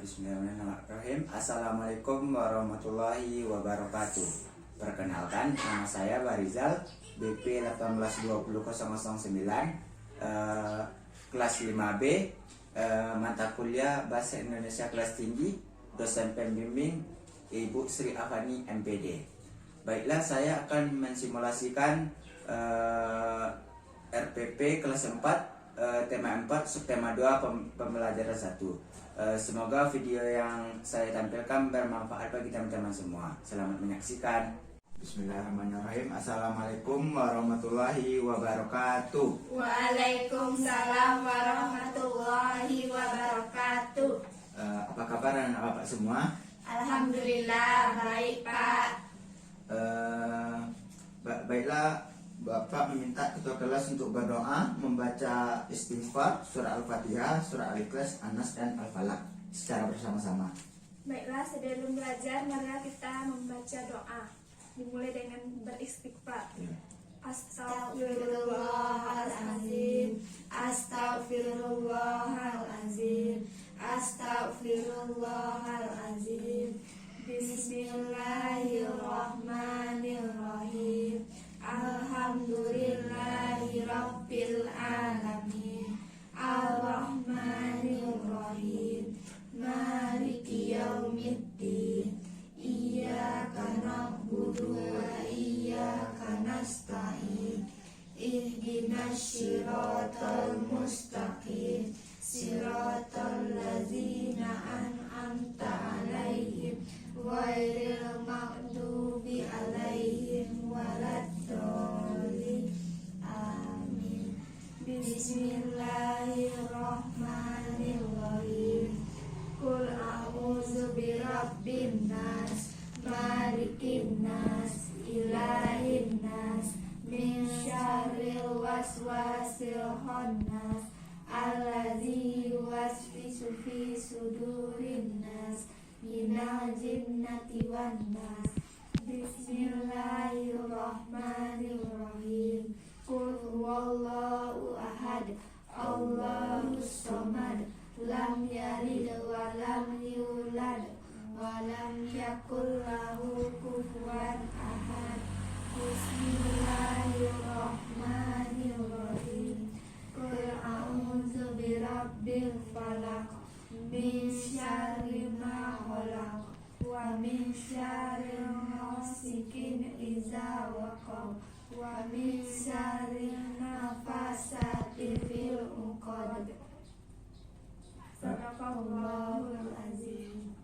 Bismillahirrahmanirrahim. Assalamualaikum warahmatullahi wabarakatuh. Perkenalkan, nama saya Barizal, BP 1820009, kelas 5B, mata kuliah Bahasa Indonesia kelas tinggi, dosen pembimbing Ibu Sri Afani MPD. Baiklah, saya akan mensimulasikan RPP kelas 4, tema 4, subtema 2, pembelajaran 1. Semoga video yang saya tampilkan bermanfaat bagi teman-teman semua. Selamat menyaksikan. Bismillahirrahmanirrahim. Assalamualaikum warahmatullahi wabarakatuh. Waalaikumsalam warahmatullahi wabarakatuh. Apa kabar anak bapak semua? Alhamdulillah baik, Pak. Baiklah, Bapak meminta ketua kelas untuk berdoa, membaca istighfar, surah Al-Fatihah, surah Al-Ikhlas, An-Nas, dan Al-Falaq secara bersama-sama. Baiklah, sebelum belajar mari kita membaca doa. Dimulai dengan beristighfar. Astaghfirullahalazim, astaghfirullahalazim, astaghfirullahalazim. Bismillahirrahmanirrahim. Alhamdulillahirabbil alamin. Ar-Rahmanir-Rahim. Maliki yaumiddin. Iyyaka na'budu wa iyyaka nasta'in. Ihdinas siratal mustaqim. Siratal ladzina an'amta 'alaihim ghairil maghdubi 'alaihim waladdallin. Amin. Bismillahirrahmanirrahim. Qul a'udzu birabbin nas, malikin nas, ilahin nas, min syarril waswasil khannas, alladzi yuwaswisu fi sudurin nas, minal jinnati wan nas. Bismillahirrahmanirrahim. Qul huwallahu ahad, Allahus samad, lam yalid wa lam yulad wa lam yakul lahu kufuwan ahad. Bismillahirrahmanirrahim. Qul a'udzu birabbil falaq, min syarri ma khalaq, wa min syarri ghasikin idza waqab, wa min syarri nafasati fil 'uqad. Sadaqallahul azim.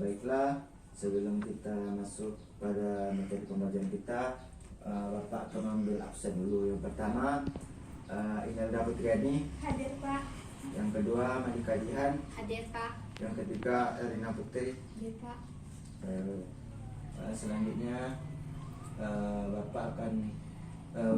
Baiklah, sebelum kita masuk pada materi pembelajaran kita, Bapak akan mengambil absen dulu. Yang pertama, Inelda Putriani. Hadir, Pak. Yang kedua, Madika Dihan. Hadir, Pak. Yang ketiga, Erina Putri. Hadir, Pak. Selanjutnya, Bapak akan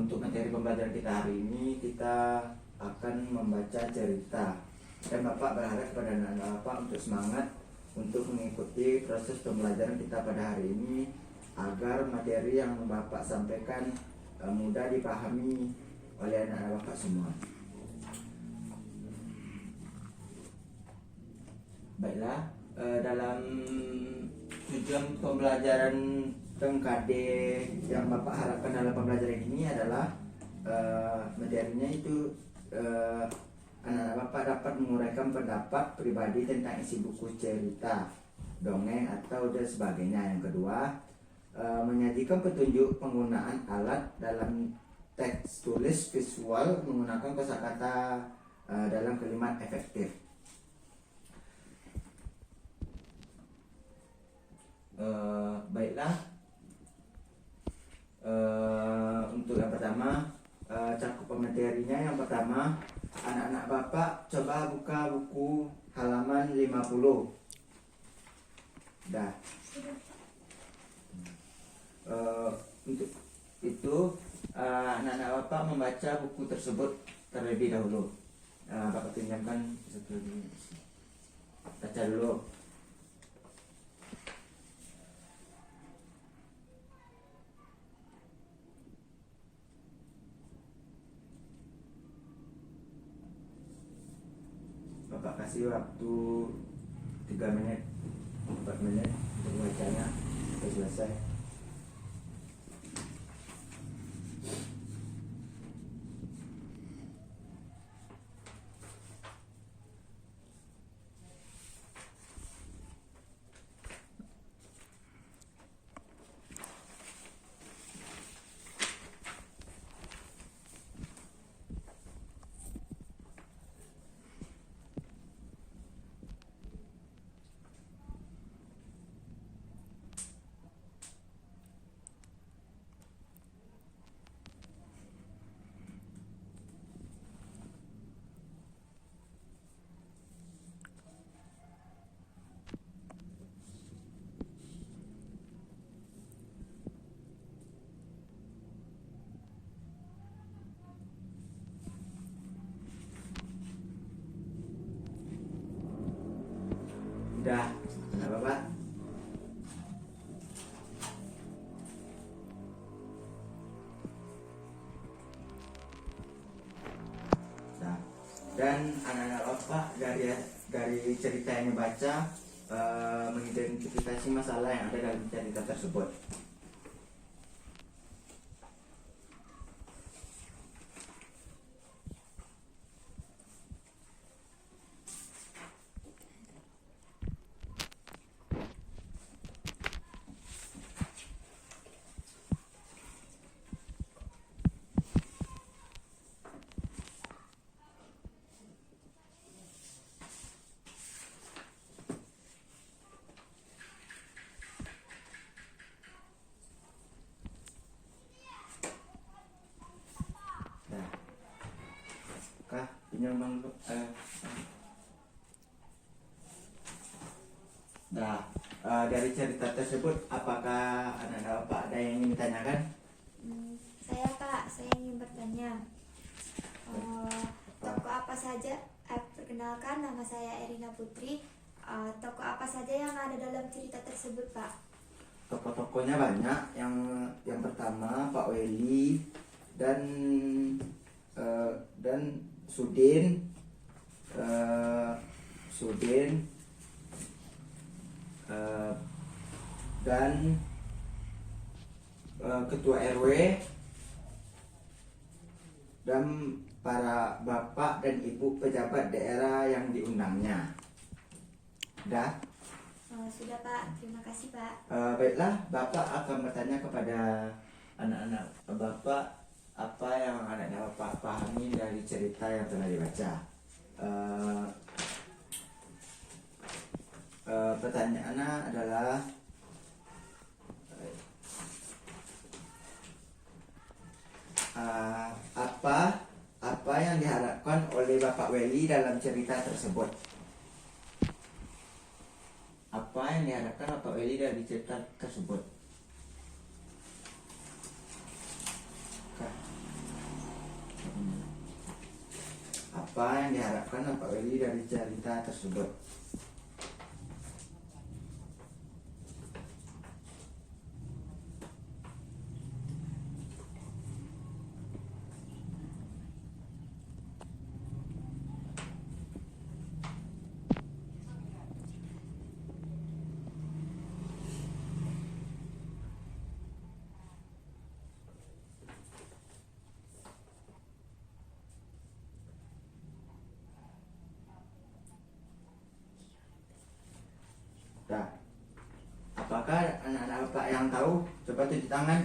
untuk materi pembelajaran kita hari ini, kita akan membaca cerita. Dan Bapak berharap kepada anak-anak Bapak untuk semangat untuk mengikuti proses pembelajaran kita pada hari ini, agar materi yang Bapak sampaikan mudah dipahami oleh anak-anak Bapak semua. Baiklah, dalam tujuan pembelajaran KD yang Bapak harapkan dalam pembelajaran ini adalah materinya itu anak-anak Bapak dapat menguraikan pendapat pribadi tentang isi buku cerita, dongeng, atau dan sebagainya. Yang kedua, menyajikan petunjuk penggunaan alat dalam teks tulis visual menggunakan kosakata dalam kalimat efektif. Baiklah, untuk yang pertama, cakupan materinya. Yang pertama, anak-anak Bapak coba buka buku halaman 50. Dah. Untuk itu, anak-anak Bapak membaca buku tersebut terlebih dahulu. Bapak pinjamkan satu ini. Baca dulu. Bapak kasih waktu 3 menit 4 menit untuk membacanya sampai selesai. Udah, nggak apa-apa. Nah, dan anak-anak bapak dari cerita yang dibaca mengidentifikasi masalah yang ada dalam cerita tersebut. Nah, kah pinjam bang Nah, dari cerita tersebut apakah anak-anak bapak ada yang ingin ditanyakan? Saya Kak, saya ingin bertanya toko apa saja, perkenalkan nama saya Erina Putri. Toko apa saja yang ada dalam cerita tersebut Pak? Tokoh-tokohnya banyak. Yang pertama Pak Weli dan Sudin, dan ketua RW dan para bapak dan ibu pejabat daerah yang diundangnya. Dah. Sudah Pak, terima kasih Pak. Baiklah, bapak akan bertanya kepada anak-anak bapak apa yang anak-anak bapak pahami dari cerita yang telah dibaca. Pertanyaannya adalah apa yang diharapkan oleh Bapak Weli dalam cerita tersebut? Apa yang diharapkan Bapak Weli dari cerita tersebut? Apa yang diharapkan Bapak Weli dari cerita tersebut? Nah, apakah anak-anak bapak yang tahu? Coba tunjuk tangan.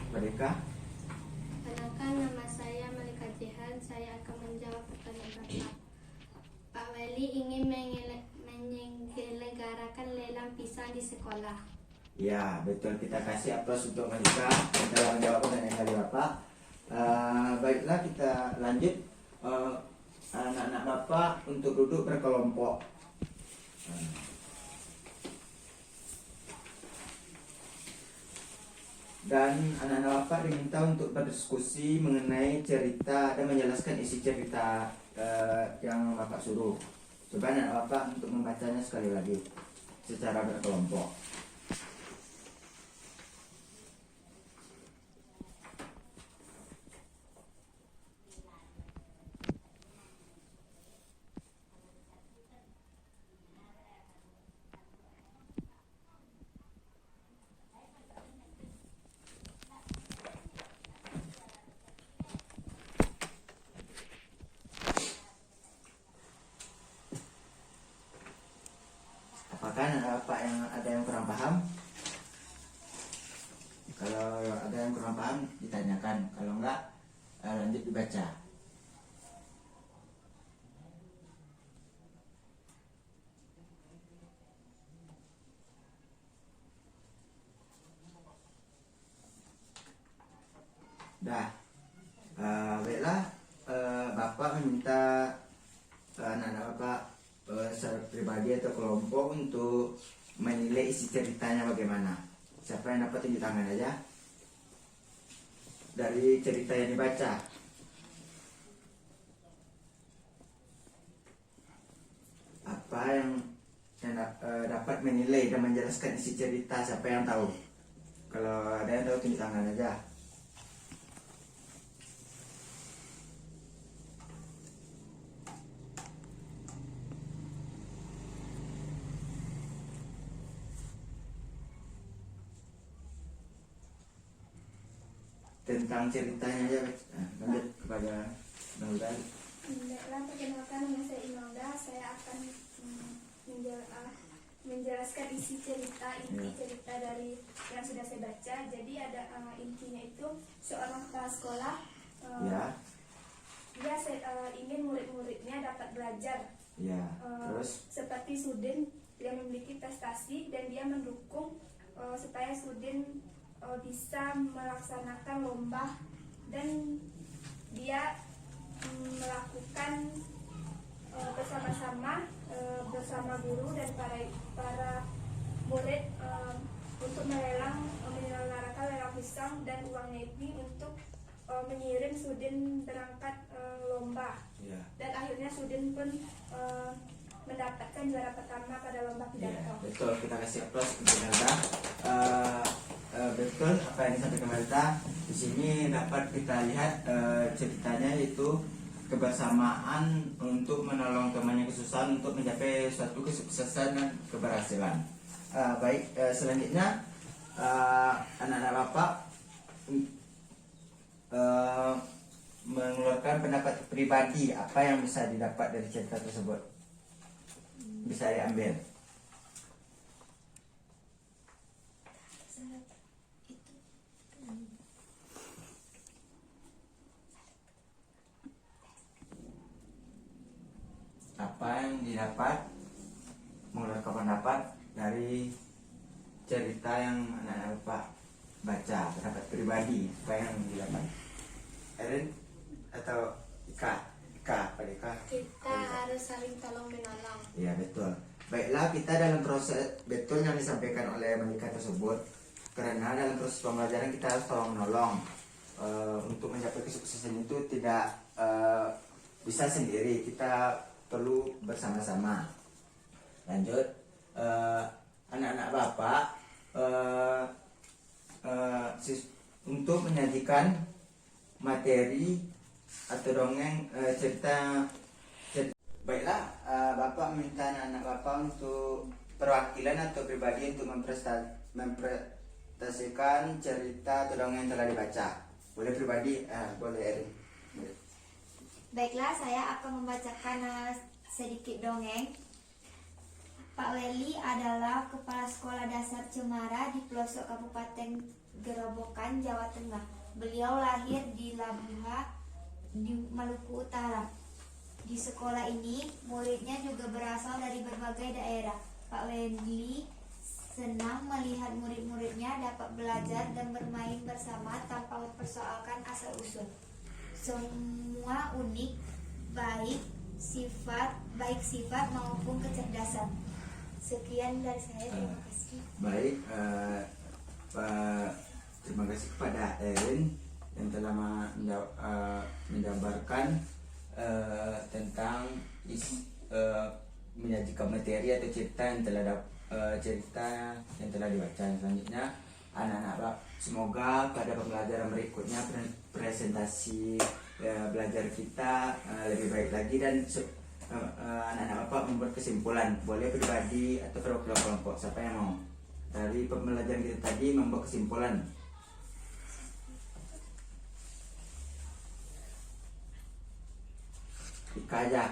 Mereka. Perkenalkan, nama saya Malika Jehan. Saya akan menjawab pertanyaan Bapak. Pak Weli ingin menyelenggarakan lelang pisang di sekolah. Ya, betul. Kita kasih aplaus untuk Malika dalam menjawab pertanyaan dari bapak. Baiklah, kita lanjut. Anak-anak bapak untuk duduk berkelompok. Dan anak-anak bapak diminta untuk berdiskusi mengenai cerita dan menjelaskan isi cerita yang bapak suruh. Coba anak bapak untuk membacanya sekali lagi secara berkelompok. Dah. Baiklah, Bapak meminta anak-anak Bapak secara pribadi atau kelompok untuk menilai isi ceritanya bagaimana. Siapa yang dapat tunjuk tangan aja dari cerita yang dibaca. Apa yang dapat menilai dan menjelaskan isi cerita, siapa yang tahu? Kalau ada yang tahu tunjuk tangan aja. Tentang ceritanya aja, lanjut kepada Imelda. Baiklah, perkenalkan nama saya Imelda. Saya akan menjelaskan isi cerita, inti cerita dari yang sudah saya baca. Jadi ada intinya itu seorang kepala sekolah. Ya. Dia ingin murid-muridnya dapat belajar. Ya. Terus Seperti Sudin yang memiliki prestasi dan dia mendukung supaya Sudin bisa melaksanakan lomba dan dia melakukan bersama-sama bersama guru dan para murid untuk menyelenggarakan lelang pisang, dan uangnya ini untuk mengirim Sudin berangkat lomba. ya. Dan akhirnya Sudin pun mendapatkan juara pertama pada lomba Ya, pidato. betul, kita kasih aplaus untuk Melda. Betul apa yang disampaikan Melda. Di sini dapat kita lihat ceritanya itu kebersamaan untuk menolong temannya kesusahan untuk mencapai suatu kesuksesan dan keberhasilan. Baik, selanjutnya anak-anak Bapak mengeluarkan pendapat pribadi, apa yang bisa didapat dari cerita tersebut, bisa diambil. Apa yang didapat, mengeluarkan pendapat dari cerita yang anak-anak Bapak baca, pendapat pribadi, apa yang didapat? Erin atau Ika? Pada Ika? Kita harus saling tolong menolong. Ya, betul. Baiklah, kita dalam proses, betul yang disampaikan oleh Malika tersebut, karena dalam proses pembelajaran kita harus tolong menolong. Untuk mencapai kesuksesan itu tidak bisa sendiri, kita perlu bersama-sama. Lanjut, anak-anak Bapak untuk menyajikan materi atau dongeng cerita. Baiklah, Bapak minta anak-anak Bapak untuk perwakilan atau pribadi untuk mempresentasikan cerita atau dongeng yang telah dibaca. Boleh pribadi, boleh Erin. Baiklah, saya akan membacakan sedikit dongeng. Pak Weli adalah kepala sekolah dasar Cemara di pelosok Kabupaten Gerobokan, Jawa Tengah. Beliau lahir di Labuha, di Maluku Utara. Di sekolah ini, muridnya juga berasal dari berbagai daerah. Pak Weli senang melihat murid-muridnya dapat belajar dan bermain bersama tanpa mempersoalkan asal-usul. Semua unik, baik sifat maupun kecerdasan. Sekian dari saya, terima kasih. Baik, terima kasih kepada Erin yang telah menggambarkan tentang menyajikan materi atau cerita yang telah dibaca. Selanjutnya, anak-anak semoga pada pembelajaran berikutnya presentasi belajar kita lebih baik lagi, dan anak-anak Bapak membuat kesimpulan, boleh pribadi atau kelompok, siapa yang mau dari pembelajaran kita tadi membuat kesimpulan. Ika aja.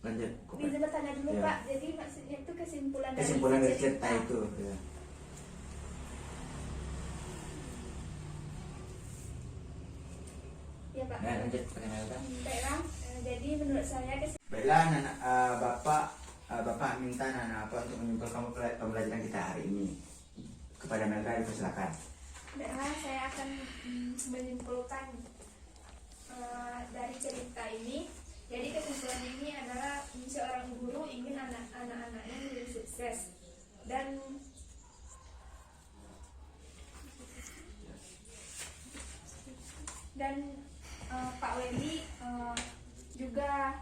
Lanjut. Bisa bertanya dulu Ya. Pak, jadi maksudnya itu kesimpulan Dari cerita itu. Ya. Ya Pak. Nah, lanjut perkenalkan. Baiklah, jadi menurut saya Baiklah, Bapak minta anak-anak Bapak untuk menyimpulkan pembelajaran kita hari ini. Kepada Melda, silakan. Baiklah, saya akan menyimpulkan dari cerita ini. Jadi kesimpulan ini adalah seorang guru ingin anak-anaknya menjadi sukses dan Pak Weli juga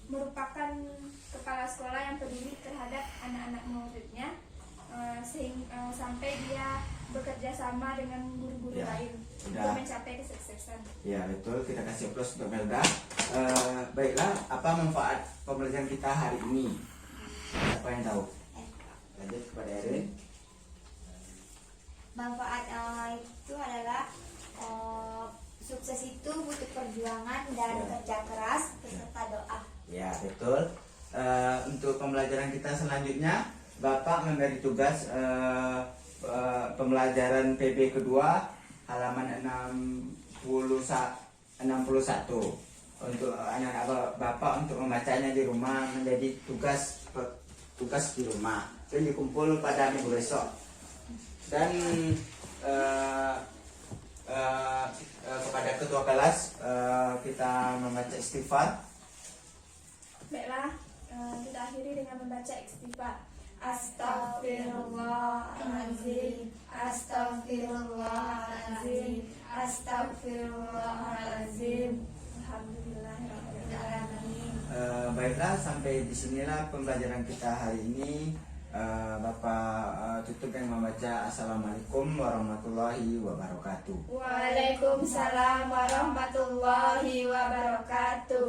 merupakan kepala sekolah yang peduli terhadap anak-anak muridnya, sehingga sampai dia bekerja sama dengan guru-guru Ya, lain sudah. untuk mencapai kesuksesan. Ya betul, kita kasih aplaus untuk Melda. Baiklah, apa manfaat pembelajaran kita hari ini? Siapa yang tahu? Lanjut kepada Erin. Manfaat itu adalah sukses itu butuh perjuangan dan Ya. kerja keras beserta doa. Ya betul. Untuk pembelajaran kita selanjutnya, Bapak memberi tugas pembelajaran PB kedua halaman 61 untuk anak-anak Bapak untuk membacanya di rumah, menjadi tugas di rumah dan dikumpul pada minggu besok. Dan kepada ketua kelas kita membaca istighfar. Baiklah, kita akhiri dengan membaca istighfar. Astaghfirullahaladzim, astaghfirullahaladzim, astaghfirullahaladzim. Alhamdulillahirrahmanirrahim. Baiklah, sampai disinilah pembelajaran kita hari ini. Bapak tutup dengan membaca Assalamualaikum warahmatullahi wabarakatuh. Waalaikumsalam warahmatullahi wabarakatuh.